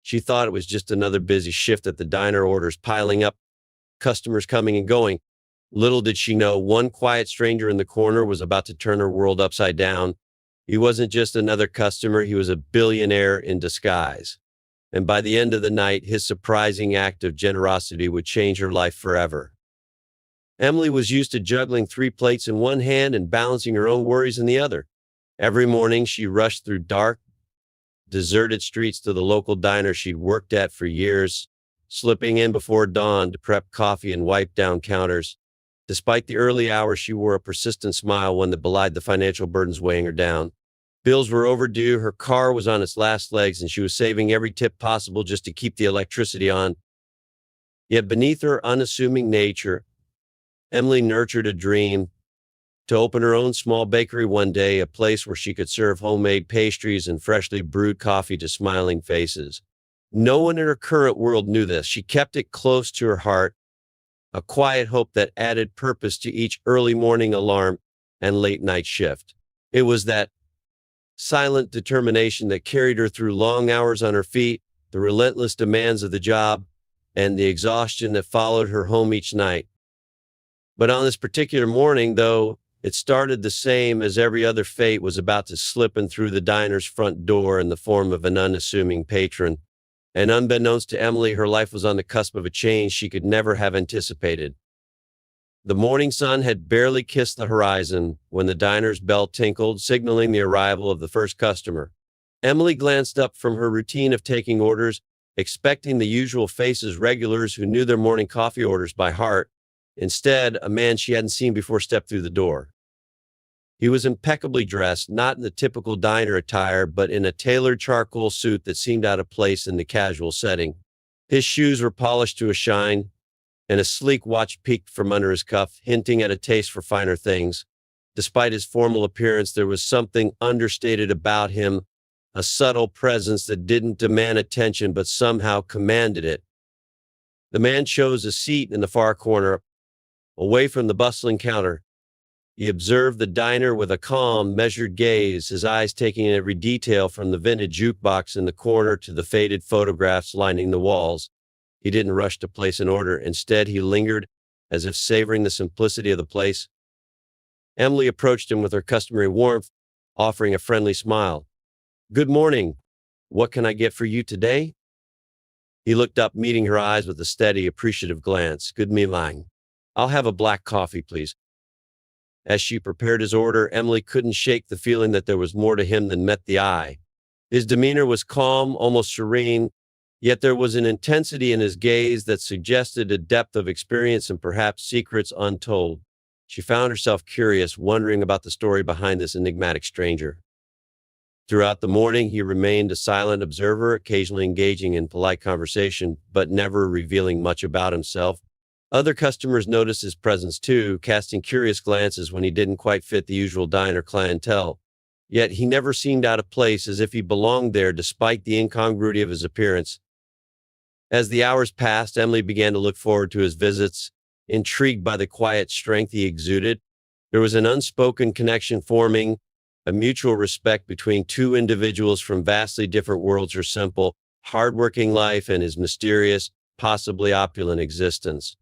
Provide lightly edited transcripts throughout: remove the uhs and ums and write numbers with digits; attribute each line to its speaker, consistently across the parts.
Speaker 1: She thought it was just another busy shift at the diner, orders piling up, customers coming and going. Little did she know, one quiet stranger in the corner was about to turn her world upside down. He wasn't just another customer, he was a billionaire in disguise. And by the end of the night, his surprising act of generosity would change her life forever. Emily was used to juggling 3 plates in one hand and balancing her own worries in the other. Every morning, she rushed through dark, deserted streets to the local diner she'd worked at for years, slipping in before dawn to prep coffee and wipe down counters. Despite the early hours, she wore a persistent smile, one that belied the financial burdens weighing her down. Bills were overdue, her car was on its last legs, and she was saving every tip possible just to keep the electricity on. Yet beneath her unassuming nature, Emily nurtured a dream to open her own small bakery one day, a place where she could serve homemade pastries and freshly brewed coffee to smiling faces. No one in her current world knew this. She kept it close to her heart, a quiet hope that added purpose to each early morning alarm and late night shift. It was that silent determination that carried her through long hours on her feet, the relentless demands of the job, and the exhaustion that followed her home each night. But on this particular morning, though, it started the same as every other fate was about to slip in through the diner's front door in the form of an unassuming patron. And unbeknownst to Emily, her life was on the cusp of a change she could never have anticipated. The morning sun had barely kissed the horizon when the diner's bell tinkled, signaling the arrival of the first customer. Emily glanced up from her routine of taking orders, expecting the usual faces, regulars who knew their morning coffee orders by heart. Instead, a man she hadn't seen before stepped through the door. He was impeccably dressed, not in the typical diner attire, but in a tailored charcoal suit that seemed out of place in the casual setting. His shoes were polished to a shine, and a sleek watch peeked from under his cuff, hinting at a taste for finer things. Despite his formal appearance, there was something understated about him, a subtle presence that didn't demand attention but somehow commanded it. The man chose a seat in the far corner, away from the bustling counter. He observed the diner with a calm, measured gaze, his eyes taking in every detail from the vintage jukebox in the corner to the faded photographs lining the walls. He didn't rush to place an order. Instead, he lingered, as if savoring the simplicity of the place. Emily approached him with her customary warmth, offering a friendly smile. "Good morning. What can I get for you today?" He looked up, meeting her eyes with a steady, appreciative glance. "Good morning. I'll have a black coffee, please." As she prepared his order, Emily couldn't shake the feeling that there was more to him than met the eye. His demeanor was calm, almost serene, yet there was an intensity in his gaze that suggested a depth of experience and perhaps secrets untold. She found herself curious, wondering about the story behind this enigmatic stranger. Throughout the morning, he remained a silent observer, occasionally engaging in polite conversation, but never revealing much about himself. Other customers noticed his presence too, casting curious glances when he didn't quite fit the usual diner clientele. Yet he never seemed out of place, as if he belonged there despite the incongruity of his appearance. As the hours passed, Emily began to look forward to his visits, intrigued by the quiet strength he exuded. There was an unspoken connection forming, a mutual respect between two individuals from vastly different worlds, her simple, hardworking life and his mysterious, possibly opulent existence.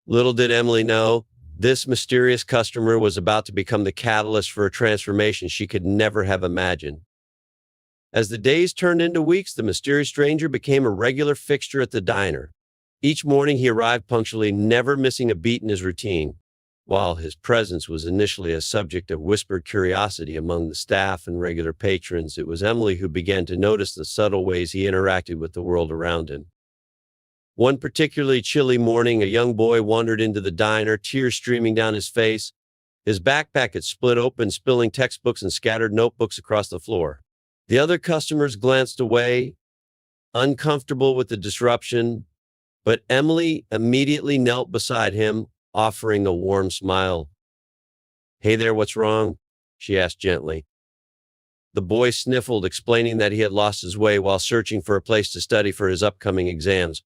Speaker 1: Little did Emily know, this mysterious customer was about to become the catalyst for a transformation she could never have imagined. As the days turned into weeks, the mysterious stranger became a regular fixture at the diner. Each morning he arrived punctually, never missing a beat in his routine. While his presence was initially a subject of whispered curiosity among the staff and regular patrons, it was Emily who began to notice the subtle ways he interacted with the world around him. One particularly chilly morning, a young boy wandered into the diner, tears streaming down his face. His backpack had split open, spilling textbooks and scattered notebooks across the floor. The other customers glanced away, uncomfortable with the disruption, but Emily immediately knelt beside him, offering a warm smile. "Hey there, what's wrong?" she asked gently. The boy sniffled, explaining that he had lost his way while searching for a place to study for his upcoming exams.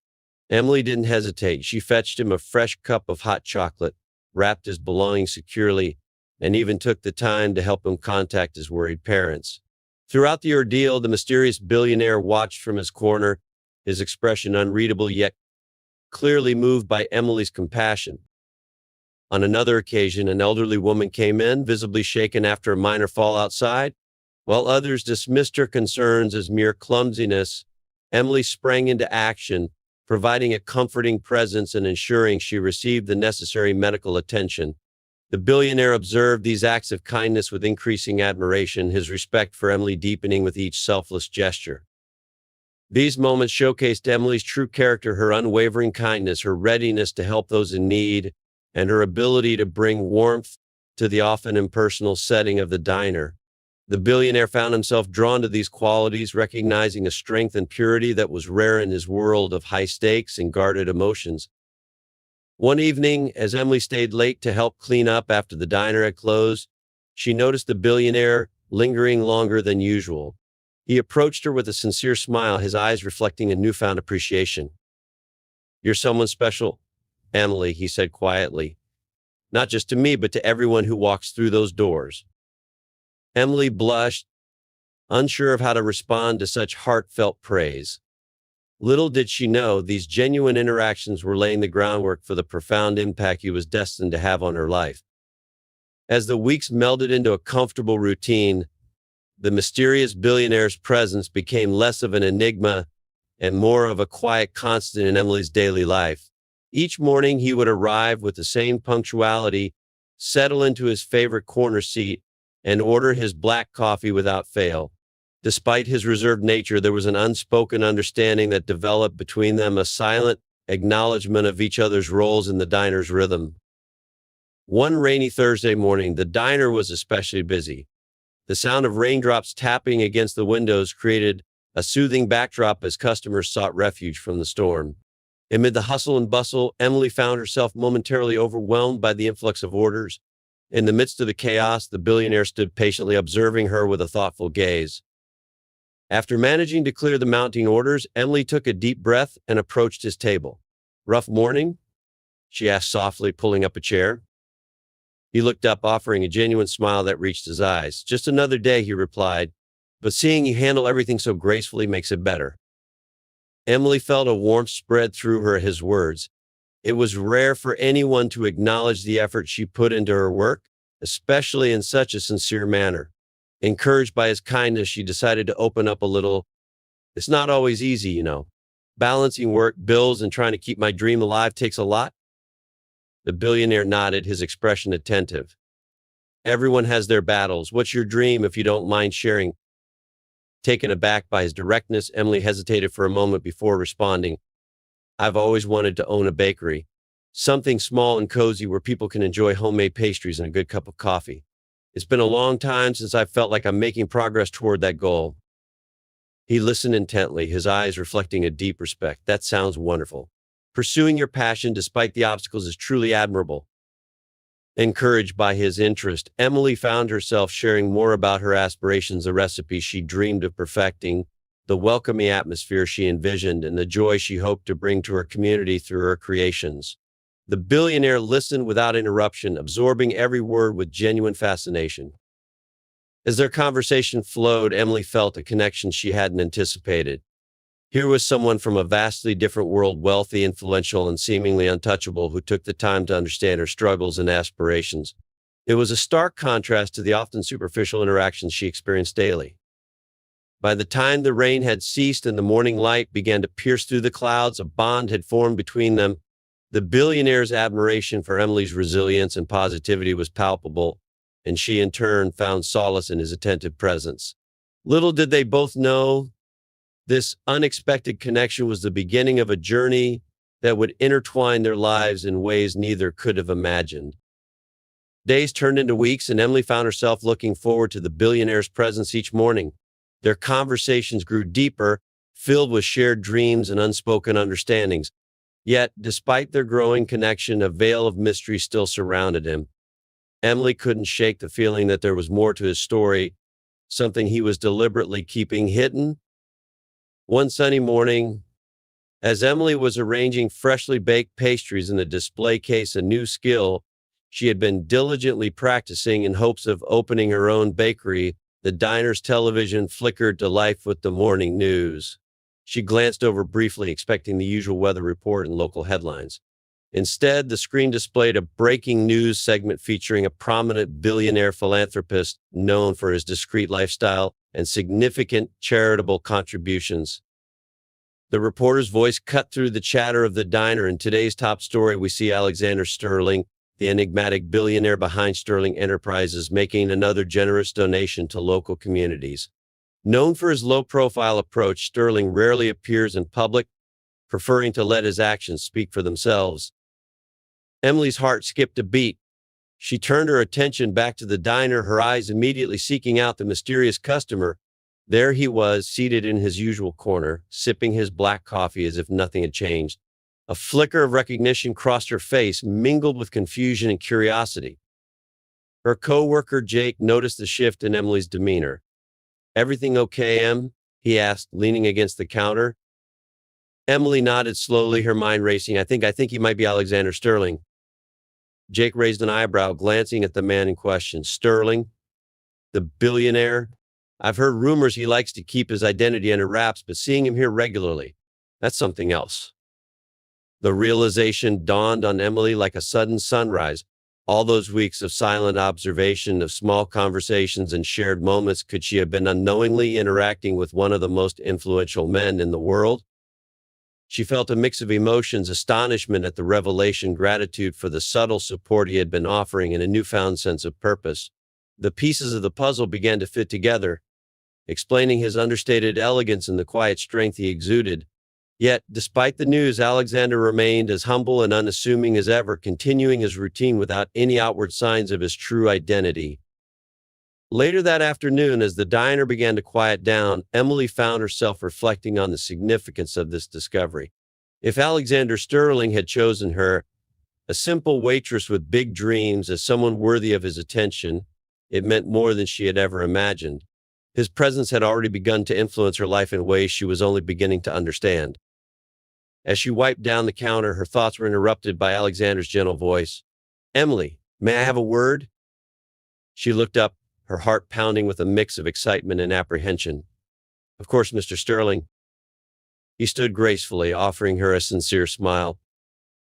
Speaker 1: Emily didn't hesitate. She fetched him a fresh cup of hot chocolate, wrapped his belongings securely, and even took the time to help him contact his worried parents. Throughout the ordeal, the mysterious billionaire watched from his corner, his expression unreadable yet clearly moved by Emily's compassion. On another occasion, an elderly woman came in, visibly shaken after a minor fall outside. While others dismissed her concerns as mere clumsiness, Emily sprang into action, providing a comforting presence and ensuring she received the necessary medical attention. The billionaire observed these acts of kindness with increasing admiration, his respect for Emily deepening with each selfless gesture. These moments showcased Emily's true character, her unwavering kindness, her readiness to help those in need, and her ability to bring warmth to the often impersonal setting of the diner. The billionaire found himself drawn to these qualities, recognizing a strength and purity that was rare in his world of high stakes and guarded emotions. One evening, as Emily stayed late to help clean up after the diner had closed, she noticed the billionaire lingering longer than usual. He approached her with a sincere smile, his eyes reflecting a newfound appreciation. "You're someone special, Emily," he said quietly. "Not just to me, but to everyone who walks through those doors." Emily blushed, unsure of how to respond to such heartfelt praise. Little did she know, these genuine interactions were laying the groundwork for the profound impact he was destined to have on her life. As the weeks melded into a comfortable routine, the mysterious billionaire's presence became less of an enigma and more of a quiet constant in Emily's daily life. Each morning he would arrive with the same punctuality, settle into his favorite corner seat, and order his black coffee without fail. Despite his reserved nature, there was an unspoken understanding that developed between them, a silent acknowledgement of each other's roles in the diner's rhythm. One rainy Thursday morning, the diner was especially busy. The sound of raindrops tapping against the windows created a soothing backdrop as customers sought refuge from the storm. Amid the hustle and bustle, Emily found herself momentarily overwhelmed by the influx of orders. In the midst of the chaos, the billionaire stood patiently observing her with a thoughtful gaze. After managing to clear the mounting orders, Emily took a deep breath and approached his table. "Rough morning?" she asked softly, pulling up a chair. He looked up, offering a genuine smile that reached his eyes. "Just another day," he replied, "but seeing you handle everything so gracefully makes it better." Emily felt a warmth spread through her at his words. It was rare for anyone to acknowledge the effort she put into her work, especially in such a sincere manner. Encouraged by his kindness, she decided to open up a little. "It's not always easy, you know. Balancing work, bills, and trying to keep my dream alive takes a lot." The billionaire nodded, his expression attentive. "Everyone has their battles. What's your dream, if you don't mind sharing?" Taken aback by his directness, Emily hesitated for a moment before responding. "I've always wanted to own a bakery. Something small and cozy where people can enjoy homemade pastries and a good cup of coffee. It's been a long time since I felt like I'm making progress toward that goal." He listened intently, his eyes reflecting a deep respect. "That sounds wonderful. Pursuing your passion despite the obstacles is truly admirable." Encouraged by his interest, Emily found herself sharing more about her aspirations, the recipes she dreamed of perfecting, the welcoming atmosphere she envisioned, and the joy she hoped to bring to her community through her creations. The billionaire listened without interruption, absorbing every word with genuine fascination. As their conversation flowed, Emily felt a connection she hadn't anticipated. Here was someone from a vastly different world, wealthy, influential, and seemingly untouchable, who took the time to understand her struggles and aspirations. It was a stark contrast to the often superficial interactions she experienced daily. By the time the rain had ceased and the morning light began to pierce through the clouds, a bond had formed between them. The billionaire's admiration for Emily's resilience and positivity was palpable, and she in turn found solace in his attentive presence. Little did they both know, this unexpected connection was the beginning of a journey that would intertwine their lives in ways neither could have imagined. Days turned into weeks, and Emily found herself looking forward to the billionaire's presence each morning. Their conversations grew deeper, filled with shared dreams and unspoken understandings. Yet, despite their growing connection, a veil of mystery still surrounded him. Emily couldn't shake the feeling that there was more to his story, something he was deliberately keeping hidden. One sunny morning, as Emily was arranging freshly baked pastries in the display case, a new skill she had been diligently practicing in hopes of opening her own bakery, the diner's television flickered to life with the morning news. She glanced over briefly, expecting the usual weather report and local headlines. Instead, the screen displayed a breaking news segment featuring a prominent billionaire philanthropist known for his discreet lifestyle and significant charitable contributions. The reporter's voice cut through the chatter of the diner. In today's top story, we see Alexander Sterling, the enigmatic billionaire behind Sterling Enterprises, making another generous donation to local communities. Known for his low-profile approach, Sterling rarely appears in public, preferring to let his actions speak for themselves. Emily's heart skipped a beat. She turned her attention back to the diner, her eyes immediately seeking out the mysterious customer. There he was, seated in his usual corner, sipping his black coffee as if nothing had changed. A flicker of recognition crossed her face, mingled with confusion and curiosity. Her co-worker, Jake, noticed the shift in Emily's demeanor. "Everything okay, Em?" he asked, leaning against the counter. Emily nodded slowly, her mind racing. I think he might be Alexander Sterling." Jake raised an eyebrow, glancing at the man in question. "Sterling? The billionaire? I've heard rumors he likes to keep his identity under wraps, but seeing him here regularly, that's something else." The realization dawned on Emily like a sudden sunrise. All those weeks of silent observation, of small conversations and shared moments, could she have been unknowingly interacting with one of the most influential men in the world? She felt a mix of emotions, astonishment at the revelation, gratitude for the subtle support he had been offering, and a newfound sense of purpose. The pieces of the puzzle began to fit together, explaining his understated elegance and the quiet strength he exuded. Yet, despite the news, Alexander remained as humble and unassuming as ever, continuing his routine without any outward signs of his true identity. Later that afternoon, as the diner began to quiet down, Emily found herself reflecting on the significance of this discovery. If Alexander Sterling had chosen her, a simple waitress with big dreams, as someone worthy of his attention, it meant more than she had ever imagined. His presence had already begun to influence her life in ways she was only beginning to understand. As she wiped down the counter, her thoughts were interrupted by Alexander's gentle voice. "Emily, may I have a word?" She looked up, her heart pounding with a mix of excitement and apprehension. "Of course, Mr. Sterling." He stood gracefully, offering her a sincere smile.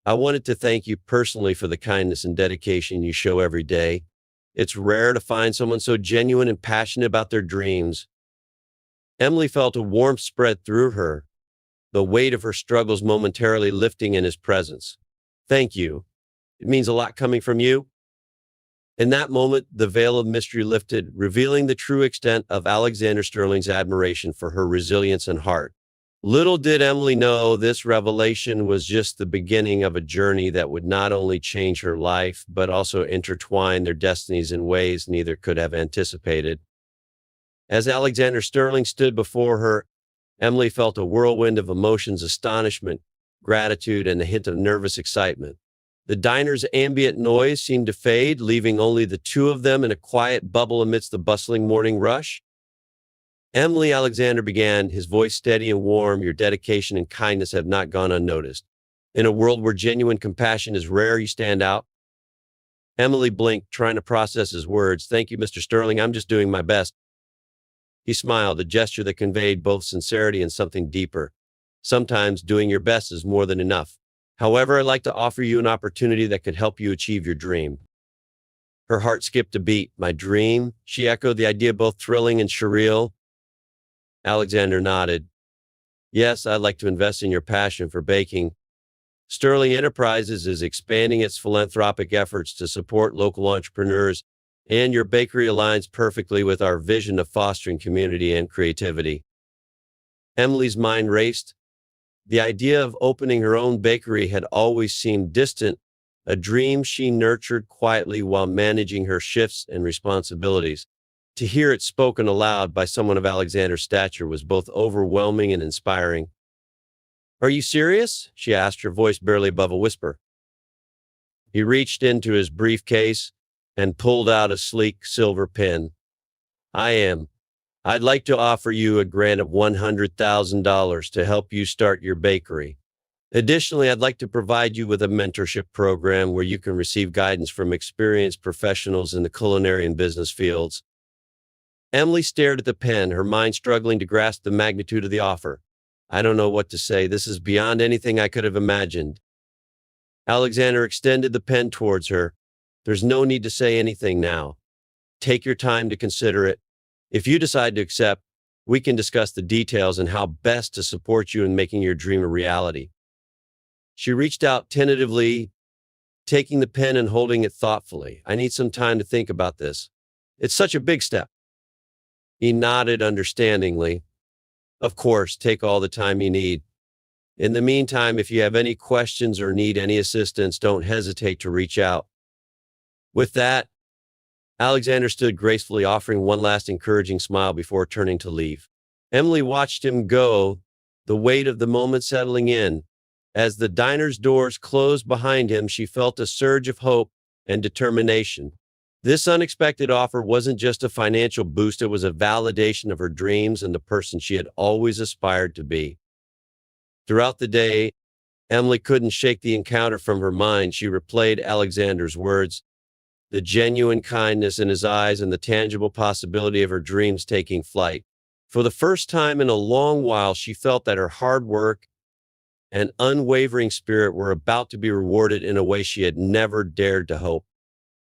Speaker 1: "I wanted to thank you personally for the kindness and dedication you show every day. It's rare to find someone so genuine and passionate about their dreams." Emily felt a warmth spread through her, the weight of her struggles momentarily lifting in his presence. "Thank you. It means a lot coming from you." In that moment, the veil of mystery lifted, revealing the true extent of Alexander Sterling's admiration for her resilience and heart. Little did Emily know this revelation was just the beginning of a journey that would not only change her life, but also intertwine their destinies in ways neither could have anticipated. As Alexander Sterling stood before her, Emily felt a whirlwind of emotions: astonishment, gratitude, and a hint of nervous excitement. The diner's ambient noise seemed to fade, leaving only the two of them in a quiet bubble amidst the bustling morning rush. "Emily," Alexander began, his voice steady and warm, "your dedication and kindness have not gone unnoticed. In a world where genuine compassion is rare, you stand out." Emily blinked, trying to process his words. "Thank you, Mr. Sterling. I'm just doing my best." He smiled, a gesture that conveyed both sincerity and something deeper. "Sometimes doing your best is more than enough. However, I'd like to offer you an opportunity that could help you achieve your dream." Her heart skipped a beat. "My dream?" she echoed, the idea both thrilling and surreal. Alexander nodded. "Yes, I'd like to invest in your passion for baking. Sterling Enterprises is expanding its philanthropic efforts to support local entrepreneurs, and your bakery aligns perfectly with our vision of fostering community and creativity." Emily's mind raced. The idea of opening her own bakery had always seemed distant, a dream she nurtured quietly while managing her shifts and responsibilities. To hear it spoken aloud by someone of Alexander's stature was both overwhelming and inspiring. "Are you serious?" she asked, her voice barely above a whisper. He reached into his briefcase and pulled out a sleek silver pen. "I am. I'd like to offer you a grant of $100,000 to help you start your bakery. Additionally, I'd like to provide you with a mentorship program where you can receive guidance from experienced professionals in the culinary and business fields." Emily stared at the pen, her mind struggling to grasp the magnitude of the offer. I don't know what to say. This is beyond anything I could have imagined. Alexander extended the pen towards her. There's no need to say anything now. Take your time to consider it. If you decide to accept, we can discuss the details and how best to support you in making your dream a reality. She reached out tentatively, taking the pen and holding it thoughtfully. I need some time to think about this. It's such a big step. He nodded understandingly. Of course, take all the time you need. In the meantime, if you have any questions or need any assistance, don't hesitate to reach out. With that, Alexander stood gracefully, offering one last encouraging smile before turning to leave. Emily watched him go, the weight of the moment settling in. As the diner's doors closed behind him, she felt a surge of hope and determination. This unexpected offer wasn't just a financial boost, it was a validation of her dreams and the person she had always aspired to be. Throughout the day, Emily couldn't shake the encounter from her mind. She replayed Alexander's words, the genuine kindness in his eyes and the tangible possibility of her dreams taking flight. For the first time in a long while, she felt that her hard work and unwavering spirit were about to be rewarded in a way she had never dared to hope.